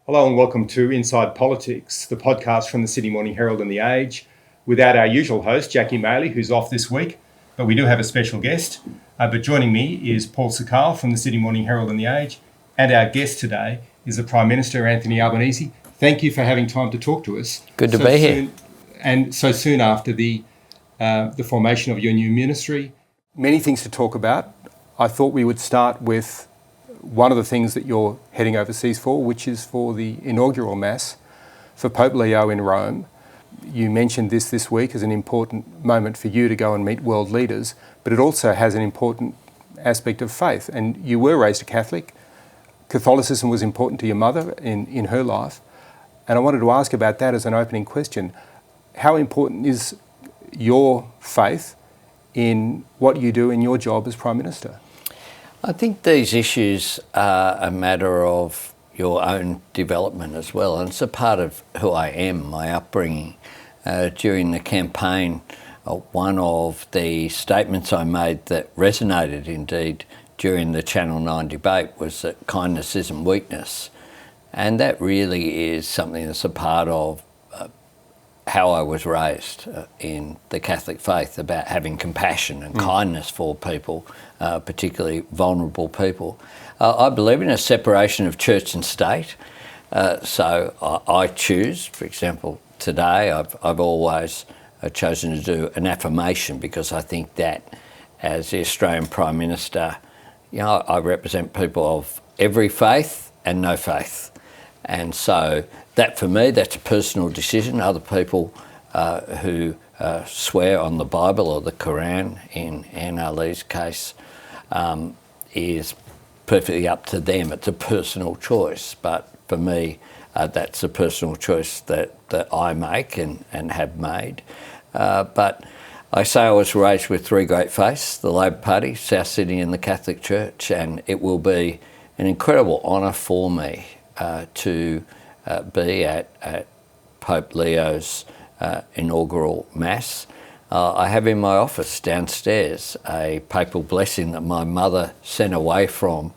Hello and welcome to Inside Politics, the podcast from the Sydney Morning Herald and The Age, without our usual host, Jackie Maley, who's off this week, but we do have a special guest. But joining me is Paul Sakkal from the Sydney Morning Herald and The Age, and our guest today is the Prime Minister Anthony Albanese. Thank you for having time to talk to us. Good to be here. And so soon after the formation of your new ministry. Many things to talk about. I thought we would start with one of the things that you're heading overseas for, which is for the inaugural Mass for Pope Leo in Rome. You mentioned this week as an important moment for you to go and meet world leaders, but it also has an important aspect of faith. And you were raised a Catholic. Catholicism was important to your mother in her life. And I wanted to ask about that as an opening question. How important is your faith in what you do in your job as Prime Minister? I think these issues are a matter of your own development as well, and it's a part of who I am, my upbringing. During the campaign, one of the statements I made that resonated indeed during the Channel 9 debate was that kindness isn't weakness. And that really is something that's a part of how I was raised in the Catholic faith, about having compassion and kindness for people, particularly vulnerable people. I believe in a separation of church and state. So I choose, for example, today I've always chosen to do an affirmation, because I think that as the Australian Prime Minister, I represent people of every faith and no faith. And so that, for me, that's a personal decision. Other people who swear on the Bible or the Quran, in Anne Ali's case, is perfectly up to them. It's a personal choice. But for me, that's a personal choice that I make and have made. But I say I was raised with three great faiths: the Labor Party, South Sydney and the Catholic Church, and it will be an incredible honour for me to be at Pope Leo's inaugural Mass. I have in my office downstairs a papal blessing that my mother sent away to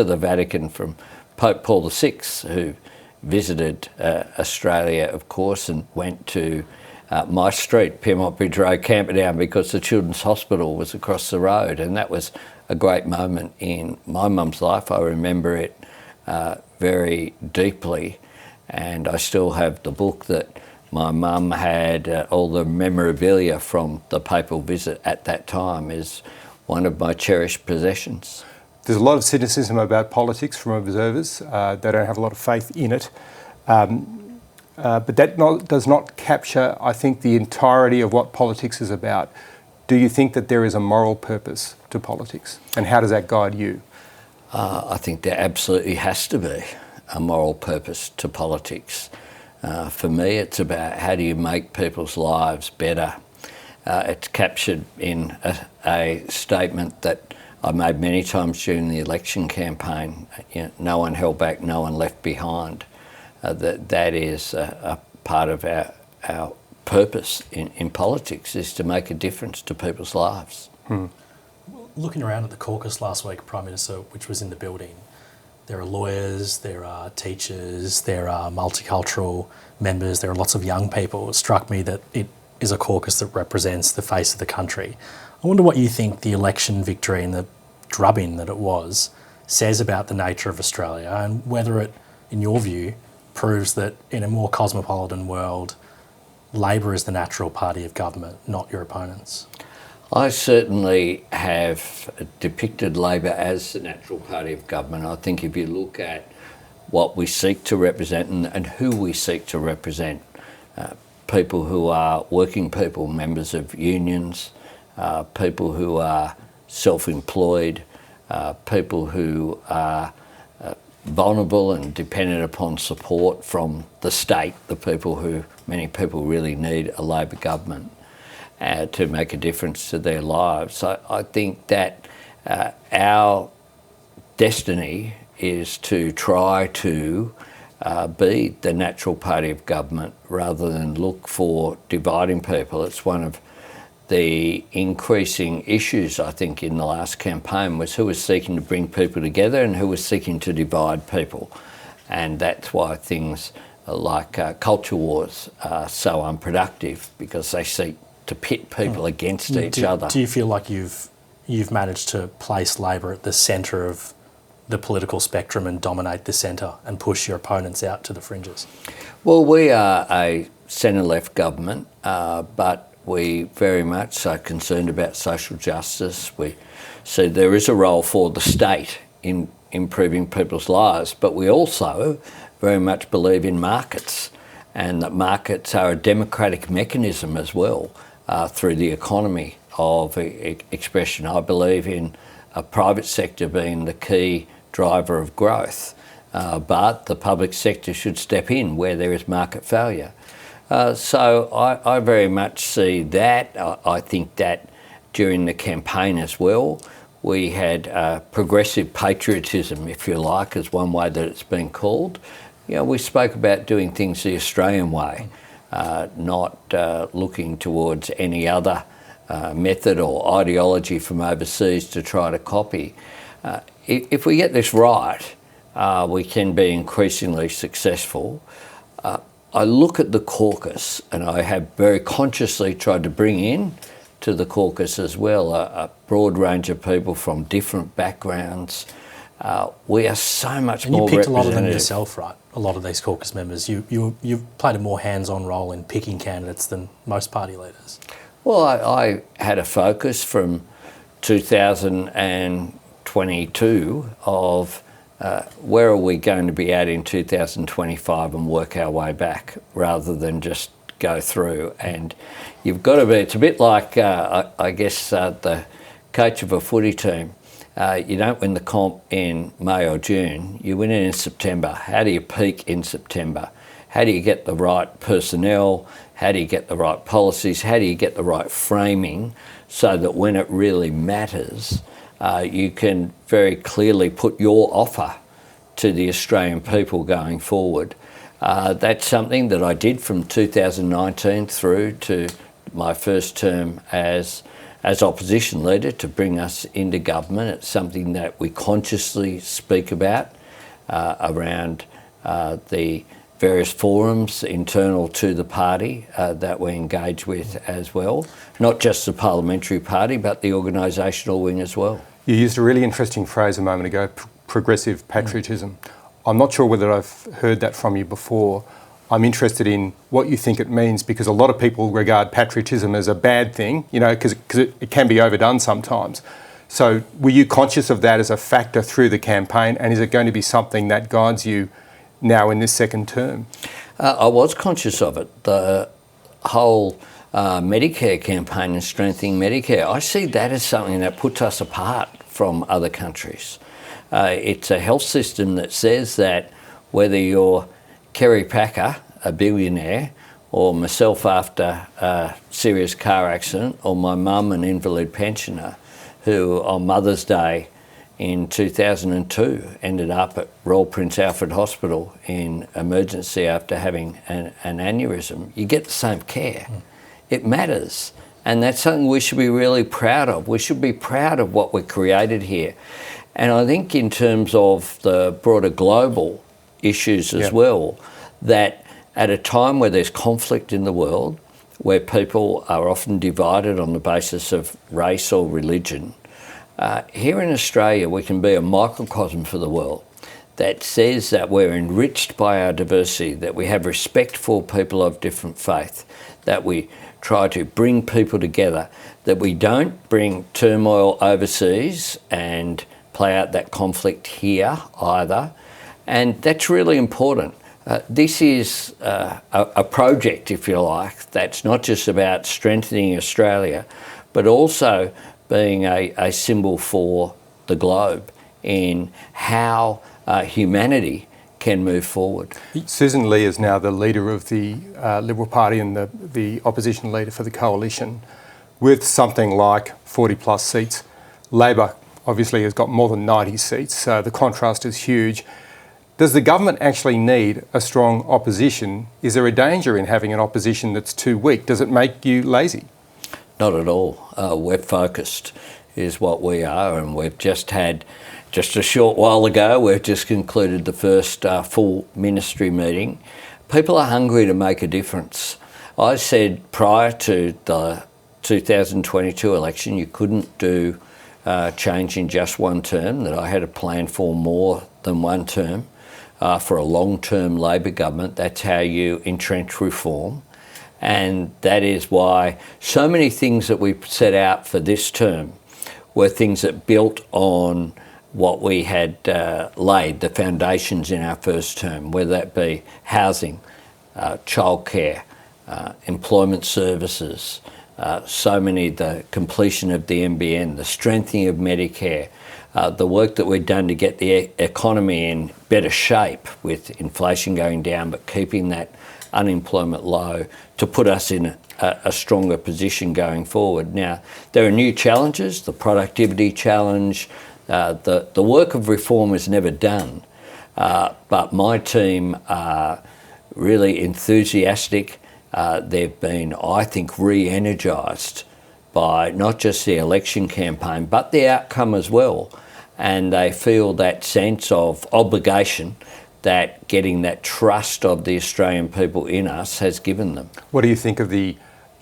the Vatican from Pope Paul VI, who visited Australia, of course, and went to my street, Pyrmont Bridge Road, Camperdown, because the Children's Hospital was across the road. And that was a great moment in my mum's life. I remember it very deeply, and I still have the book that my mum had, all the memorabilia from the papal visit at that time is one of my cherished possessions. There's a lot of cynicism about politics from observers. They don't have a lot of faith in it. But that does not capture, I think, the entirety of what politics is about. Do you think that there is a moral purpose to politics? And how does that guide you? I think there absolutely has to be a moral purpose to politics. For me, it's about how do you make people's lives better. It's captured in a statement that I made many times during the election campaign. No one held back, no one left behind. That is a part of our purpose in politics, is to make a difference to people's lives. Looking around at the caucus last week, Prime Minister, which was in the building, there are lawyers, there are teachers, there are multicultural members, there are lots of young people. It struck me that it is a caucus that represents the face of the country. I wonder what you think the election victory and the drubbing that it was says about the nature of Australia, and whether it, in your view, proves that in a more cosmopolitan world, Labor is the natural party of government, not your opponents. I certainly have depicted Labor as the natural party of government. I think if you look at what we seek to represent and who we seek to represent, people who are working people, members of unions, people who are self-employed, people who are vulnerable and dependent upon support from the state, many people really need a Labor government to make a difference to their lives. So I think that our destiny is to try to be the natural party of government rather than look for dividing people. It's one of the increasing issues, I think, in the last campaign was who was seeking to bring people together and who was seeking to divide people. And that's why things like culture wars are so unproductive, because they seek to pit people against each other. Do you feel like you've managed to place Labor at the centre of the political spectrum and dominate the centre and push your opponents out to the fringes? Well, we are a centre-left government, but we very much are concerned about social justice. We see there is a role for the state in improving people's lives, but we also very much believe in markets, and that markets are a democratic mechanism as well through the economy of expression. I believe in a private sector being the key driver of growth, but the public sector should step in where there is market failure. So I very much see that. I think that during the campaign as well, we had progressive patriotism, if you like, is one way that it's been called. You know, we spoke about doing things the Australian way, not looking towards any other method or ideology from overseas to try to copy. If we get this right, we can be increasingly successful. I look at the caucus, and I have very consciously tried to bring in to the caucus as well a broad range of people from different backgrounds. We are so much more representative. And you picked a lot of them yourself, right? A lot of these caucus members. You've played a more hands-on role in picking candidates than most party leaders. Well, I had a focus from 2022 of where are we going to be at in 2025 and work our way back rather than just go through. And you've got to be, it's a bit like, I guess, the coach of a footy team. You don't win the comp in May or June, you win it in September. How do you peak in September? How do you get the right personnel? How do you get the right policies? How do you get the right framing so that when it really matters, you can very clearly put your offer to the Australian people going forward? That's something that I did from 2019 through to my first term as opposition leader to bring us into government. It's something that we consciously speak about around the various forums internal to the party that we engage with as well. Not just the parliamentary party, but the organisational wing as well. You used a really interesting phrase a moment ago, progressive patriotism. I'm not sure whether I've heard that from you before. I'm interested in what you think it means, because a lot of people regard patriotism as a bad thing, you know, because it can be overdone sometimes. So were you conscious of that as a factor through the campaign, and is it going to be something that guides you now in this second term? I was conscious of it. The whole Medicare campaign and strengthening Medicare, I see that as something that puts us apart from other countries. It's a health system that says that whether you're Kerry Packer, a billionaire, or myself after a serious car accident, or my mum, an invalid pensioner, who on Mother's Day in 2002 ended up at Royal Prince Alfred Hospital in emergency after having an aneurysm, you get the same care. It matters. And that's something we should be really proud of. We should be proud of what we created here. And I think in terms of the broader global issues as well, that at a time where there's conflict in the world, where people are often divided on the basis of race or religion, here in Australia we can be a microcosm for the world that says that we're enriched by our diversity, that we have respect for people of different faith, that we try to bring people together, that we don't bring turmoil overseas and play out that conflict here either. And that's really important. This is a project, if you like, that's not just about strengthening Australia, but also being a symbol for the globe in how humanity can move forward. Susan Lee is now the leader of the Liberal Party and the opposition leader for the coalition, with something like 40 plus seats. Labor obviously has got more than 90 seats, so the contrast is huge. Does the government actually need a strong opposition? Is there a danger in having an opposition that's too weak? Does it make you lazy? Not at all. We're focused is what we are, and we've just had just a short while ago, we've just concluded the first full ministry meeting. People are hungry to make a difference. I said prior to the 2022 election, you couldn't do change in just one term, that I had a plan for more than one term. For a long-term Labor government, that's how you entrench reform. And that is why so many things that we set out for this term were things that built on what we had laid, the foundations in our first term, whether that be housing, childcare, employment services, the completion of the NBN, the strengthening of Medicare, the work that we've done to get the economy in better shape with inflation going down but keeping that unemployment low to put us in a stronger position going forward. Now, there are new challenges, the productivity challenge. The work of reform is never done, but my team are really enthusiastic. They've been, I think, re-energised by not just the election campaign, but the outcome as well. And they feel that sense of obligation that getting that trust of the Australian people in us has given them. What do you think of the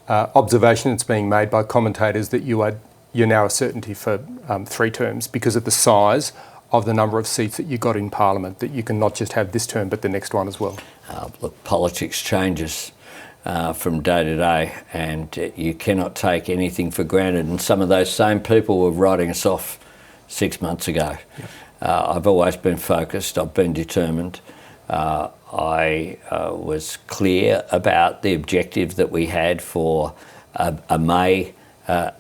observation that's being made by commentators that you're now a certainty for 3 terms because of the size of the number of seats that you got in Parliament, that you can not just have this term but the next one as well? Look, politics changes from day to day, and you cannot take anything for granted. And some of those same people were writing us off 6 months ago. Yep. I've always been focused, I've been determined. I was clear about the objective that we had for a May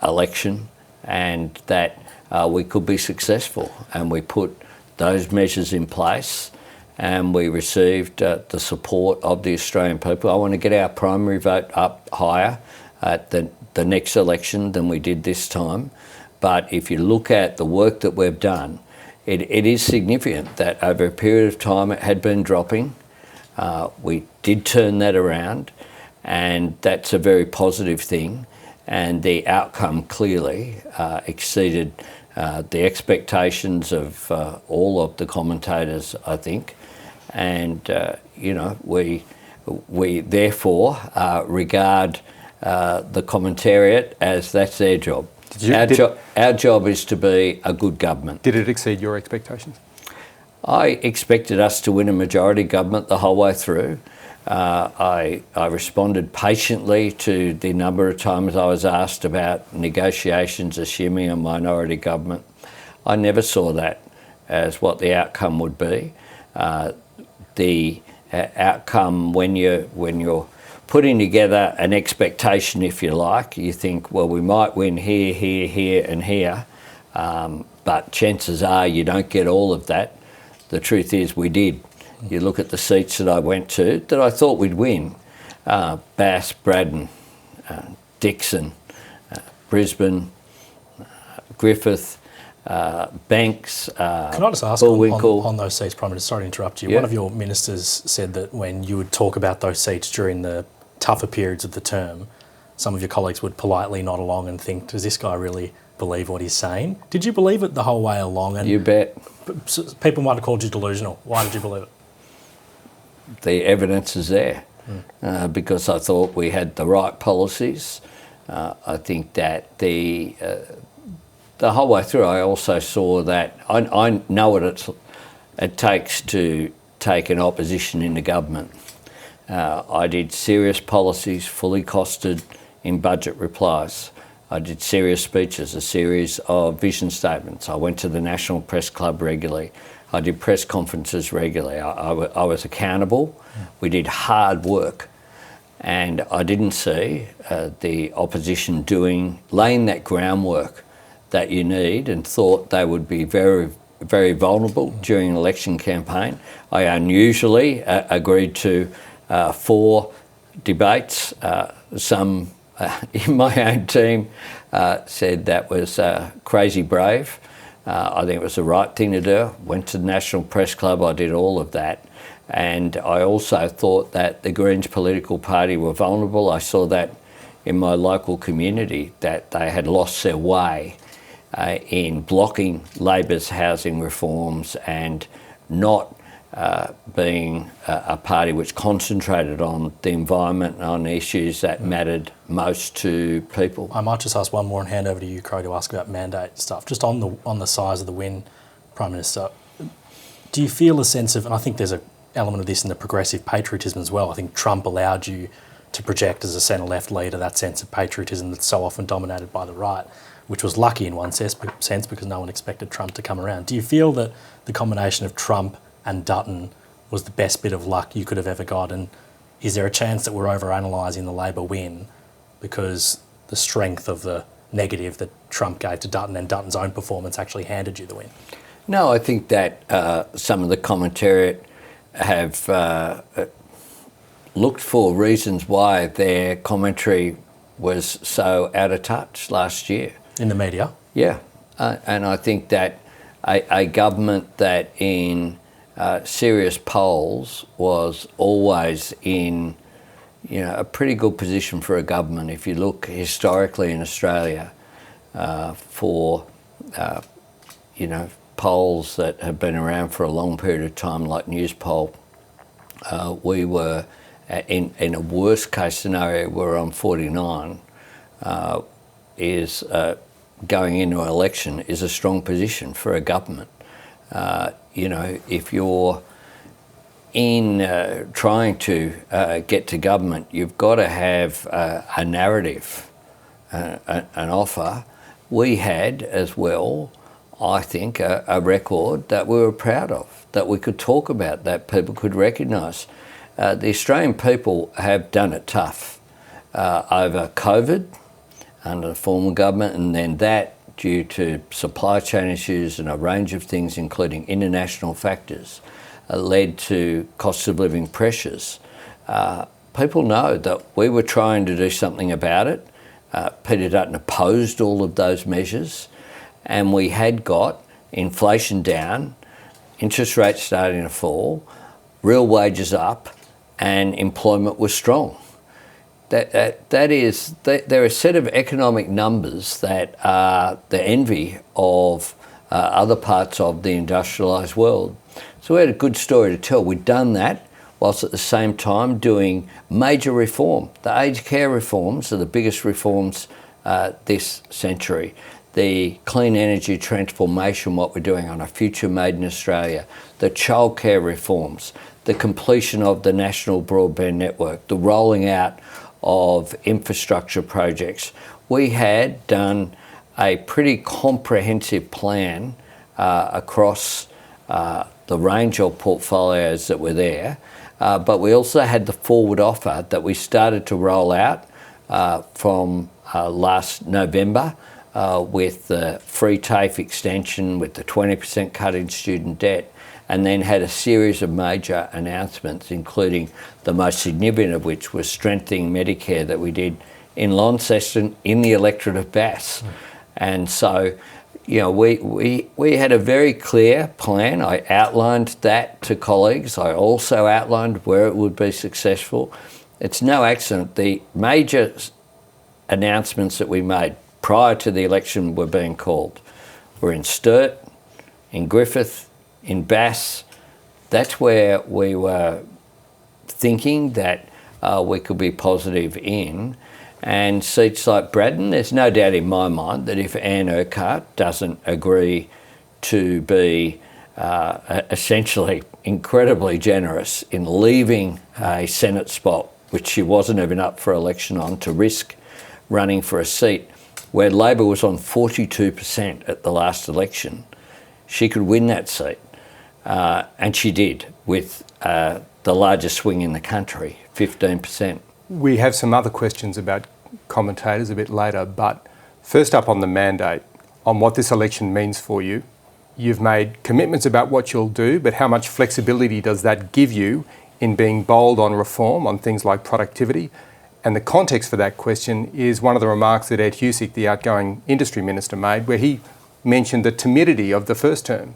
election, and that we could be successful. And we put those measures in place, and we received the support of the Australian people. I want to get our primary vote up higher at the next election than we did this time. But if you look at the work that we've done, it is significant that over a period of time it had been dropping. We did turn that around, and that's a very positive thing. And the outcome clearly exceeded the expectations of all of the commentators, I think. And, we therefore regard the commentariat as that's their job. Our job is to be a good government. Did it exceed your expectations? I expected us to win a majority government the whole way through. I responded patiently to the number of times I was asked about negotiations assuming a minority government. I never saw that as what the outcome would be. The outcome, when you're putting together an expectation, if you like, you think, well, we might win here, here, here and here, but chances are you don't get all of that. The truth is we did. You look at the seats that I went to that I thought we'd win. Bass, Braddon, Dixon, Brisbane, Griffith, Banks, Can I just ask on those seats, Prime Minister, sorry to interrupt you. Yep. One of your ministers said that when you would talk about those seats during the tougher periods of the term, some of your colleagues would politely nod along and think, does this guy really believe what he's saying? Did you believe it the whole way along? And you bet. People might have called you delusional. Why did you believe it? The evidence is there because I thought we had the right policies. I think that the whole way through I also saw that I know what it takes to take an opposition into government. I did serious policies, fully costed in budget replies. I did serious speeches, a series of vision statements. I went to the National Press Club regularly. I did press conferences regularly. I was accountable. We did hard work. And I didn't see the opposition laying that groundwork that you need, and thought they would be very, very vulnerable during an election campaign. I unusually agreed to 4 debates. Some in my own team said that was crazy brave. I think it was the right thing to do. Went to the National Press Club, I did all of that. And I also thought that the Greens political party were vulnerable. I saw that in my local community, that they had lost their way. in blocking Labor's housing reforms and not being a party which concentrated on the environment and on issues that mattered most to people. I might just ask one more and hand over to you, Crowe, to ask about mandate stuff. Just on the size of the win, Prime Minister, do you feel a sense of, and I think there's an element of this in the progressive patriotism as well, I think Trump allowed you to project as a centre-left leader that sense of patriotism that's so often dominated by the right, which was lucky in one sense because no one expected Trump to come around. Do you feel that the combination of Trump and Dutton was the best bit of luck you could have ever got? And is there a chance that we're overanalyzing the Labor win because the strength of the negative that Trump gave to Dutton and Dutton's own performance actually handed you the win? No, I think that some of the commentariat have looked for reasons why their commentary was so out of touch last year. In the media? Yeah, and I think that a government that in serious polls was always in a pretty good position for a government. If you look historically in Australia for polls that have been around for a long period of time, like Newspoll, we were in a worst case scenario, we're on 49, is going into an election is a strong position for a government. If you're in trying to get to government, you've got to have a narrative, an offer. We had as well, I think, a record that we were proud of, that we could talk about, that people could recognise. The Australian people have done it tough over COVID under the former government, and then that due to supply chain issues and a range of things, including international factors, led to cost of living pressures. People know that we were trying to do something about it. Peter Dutton opposed all of those measures, and we had got inflation down, interest rates starting to fall, real wages up, and employment was strong. There are a set of economic numbers that are the envy of other parts of the industrialised world. So we had a good story to tell. We'd done that whilst at the same time doing major reform. The aged care reforms are the biggest reforms this century. The clean energy transformation, what we're doing on a future made in Australia, the childcare reforms, the completion of the national broadband network, the rolling out of infrastructure projects. We had done a pretty comprehensive plan across the range of portfolios that were there, but we also had the forward offer that we started to roll out from last November with the free TAFE extension, with the 20% cut in student debt, and then had a series of major announcements, including the most significant of which was strengthening Medicare that we did in Launceston in the electorate of Bass. And so, we had a very clear plan. I outlined that to colleagues. I also outlined where it would be successful. It's no accident. The major announcements that we made prior to the election were being called. We're in Sturt, in Griffith, in Bass. That's where we were thinking that we could be positive in. And seats like Braddon, there's no doubt in my mind that if Anne Urquhart doesn't agree to be essentially incredibly generous in leaving a Senate spot, which she wasn't even up for election on, to risk running for a seat where Labor was on 42% at the last election, she could win that seat. And she did, with the largest swing in the country, 15%. We have some other questions about commentators a bit later, but first up on the mandate, on what this election means for you. You've made commitments about what you'll do, but how much flexibility does that give you in being bold on reform, on things like productivity? And the context for that question is one of the remarks that Ed Husic, the outgoing industry minister, made, where he mentioned the timidity of the first term.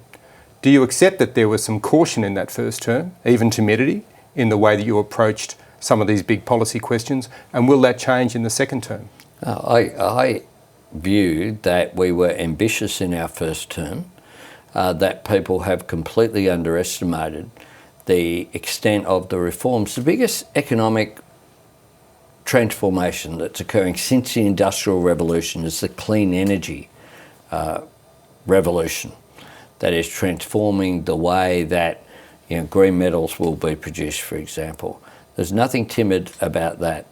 Do you accept that there was some caution in that first term, even timidity, in the way that you approached some of these big policy questions, and will that change in the second term? I view that we were ambitious in our first term, that people have completely underestimated the extent of the reforms. The biggest economic transformation that's occurring since the Industrial Revolution is the clean energy revolution that is transforming the way that green metals will be produced, for example. There's nothing timid about that.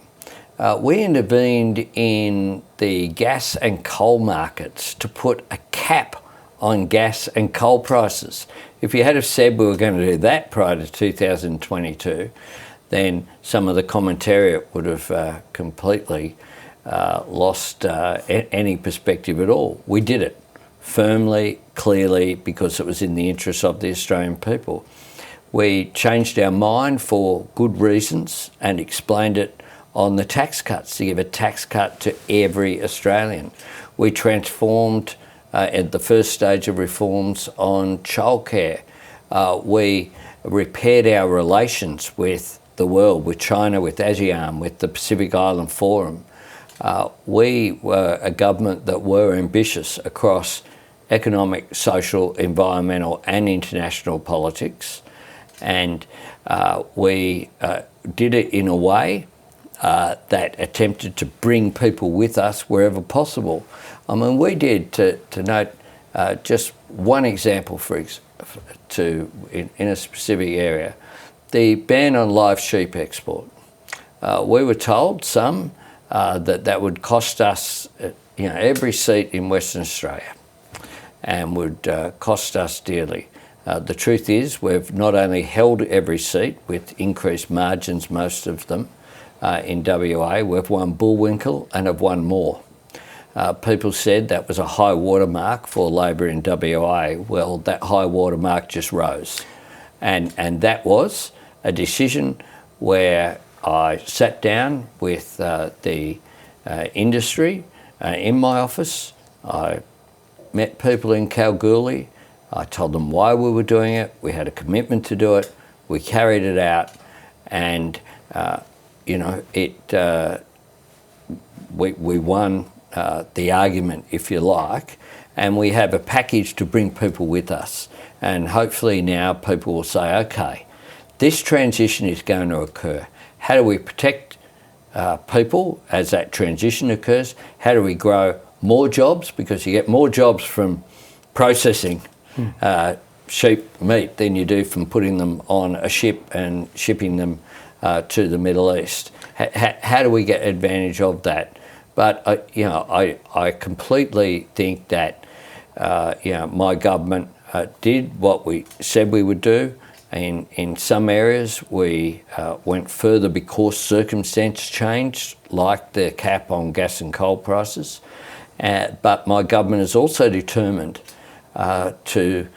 We intervened in the gas and coal markets to put a cap on gas and coal prices. If you had have said we were going to do that prior to 2022, then some of the commentariat would have completely lost any perspective at all. We did it firmly, clearly, because it was in the interest of the Australian people. We changed our mind for good reasons and explained it on the tax cuts, to give a tax cut to every Australian. We transformed at the first stage of reforms on childcare. We repaired our relations with the world, with China, with ASEAN, with the Pacific Island Forum. We were a government that were ambitious across economic, social, environmental and international politics. And we did it in a way that attempted to bring people with us wherever possible. I mean, we did, to note just one example in a specific area, the ban on live sheep export. We were told, that would cost us every seat in Western Australia and would cost us dearly. The truth is we've not only held every seat with increased margins, most of them, in WA, we've won Bullwinkle and have won more. People said that was a high watermark for Labor in WA. Well, that high watermark just rose. And that was a decision where I sat down with the industry in my office. I met people in Kalgoorlie. I told them why we were doing it. We had a commitment to do it. We carried it out, and we won the argument, if you like, and we have a package to bring people with us. And hopefully now people will say, okay, this transition is going to occur. How do we protect people as that transition occurs? How do we grow more jobs? Because you get more jobs from processing sheep meat than you do from putting them on a ship and shipping them to the Middle East. How do we get advantage of that? But I completely think that my government did what we said we would do. In some areas we went further because circumstances changed, like the cap on gas and coal prices. But my government is also determined to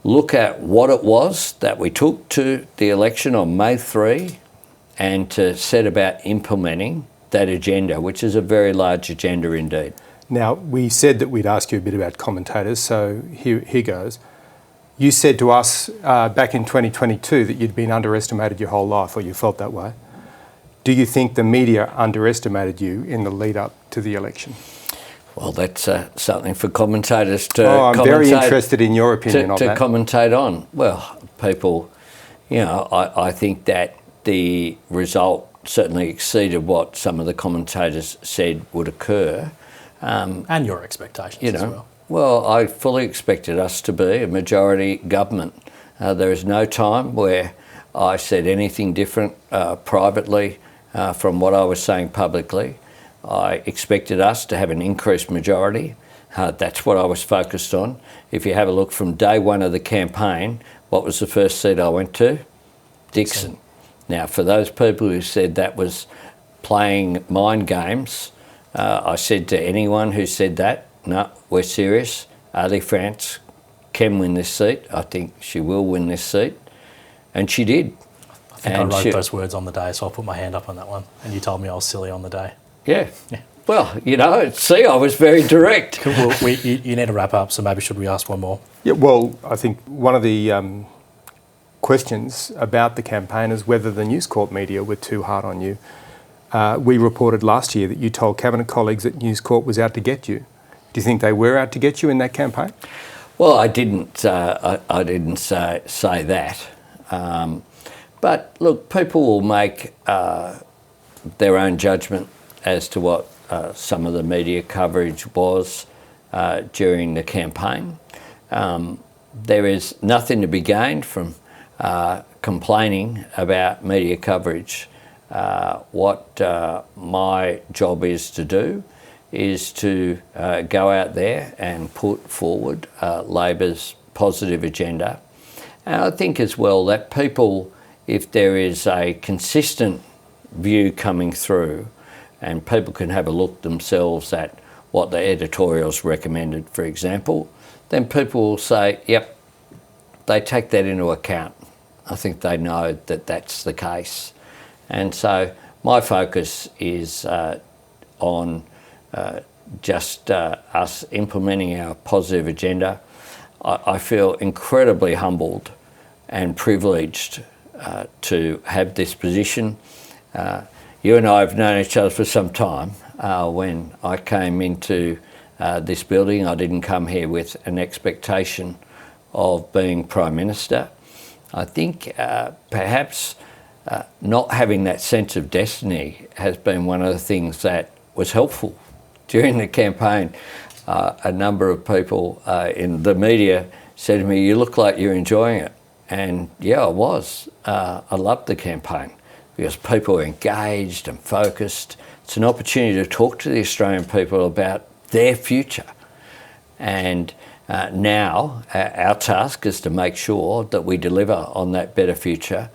look at what it was that we took to the election on May 3 and to set about implementing that agenda, which is a very large agenda indeed. Now, we said that we'd ask you a bit about commentators, so here goes. You said to us back in 2022 that you'd been underestimated your whole life, or you felt that way. Do you think the media underestimated you in the lead up to the election? Well, that's something for commentators to I'm very interested in your opinion on that. To commentate on. Well, people, I think that the result certainly exceeded what some of the commentators said would occur. And your expectations as well. Well, I fully expected us to be a majority government. There is no time where I said anything different privately from what I was saying publicly. I expected us to have an increased majority. That's what I was focused on. If you have a look from day one of the campaign, what was the first seat I went to? Dixon. Now, for those people who said that was playing mind games, I said to anyone who said that, no, we're serious. Ali France can win this seat. I think she will win this seat. And she did. I think I wrote those words on the day, so I'll put my hand up on that one. And you told me I was silly on the day. Yeah. Well, see, I was very direct. Well, you need to wrap up, so maybe should we ask one more? Yeah, well, I think one of the questions about the campaign is whether the News Corp media were too hard on you. we reported last year that you told Cabinet colleagues that News Corp was out to get you. Do you think they were out to get you in that campaign? Well, I didn't. I didn't say that. But look, people will make their own judgment as to what some of the media coverage was during the campaign. There is nothing to be gained from complaining about media coverage. What my job is to do is to go out there and put forward Labor's positive agenda. And I think as well that people, if there is a consistent view coming through, and people can have a look themselves at what the editorials recommended, for example, then people will say, yep, they take that into account. I think they know that that's the case. And so my focus is on just us implementing our positive agenda. I feel incredibly humbled and privileged to have this position. You and I have known each other for some time. When I came into this building, I didn't come here with an expectation of being Prime Minister. I think perhaps not having that sense of destiny has been one of the things that was helpful during the campaign. A number of people in the media said to me, "You look like you're enjoying it." And yeah, I was. I loved the campaign because people were engaged and focused. It's an opportunity to talk to the Australian people about their future. And now our task is to make sure that we deliver on that better future.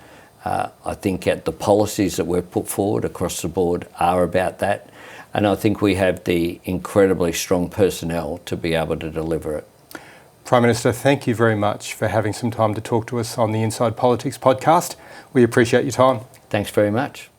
I think the policies that we've put forward across the board are about that. And I think we have the incredibly strong personnel to be able to deliver it. Prime Minister, thank you very much for having some time to talk to us on the Inside Politics podcast. We appreciate your time. Thanks very much.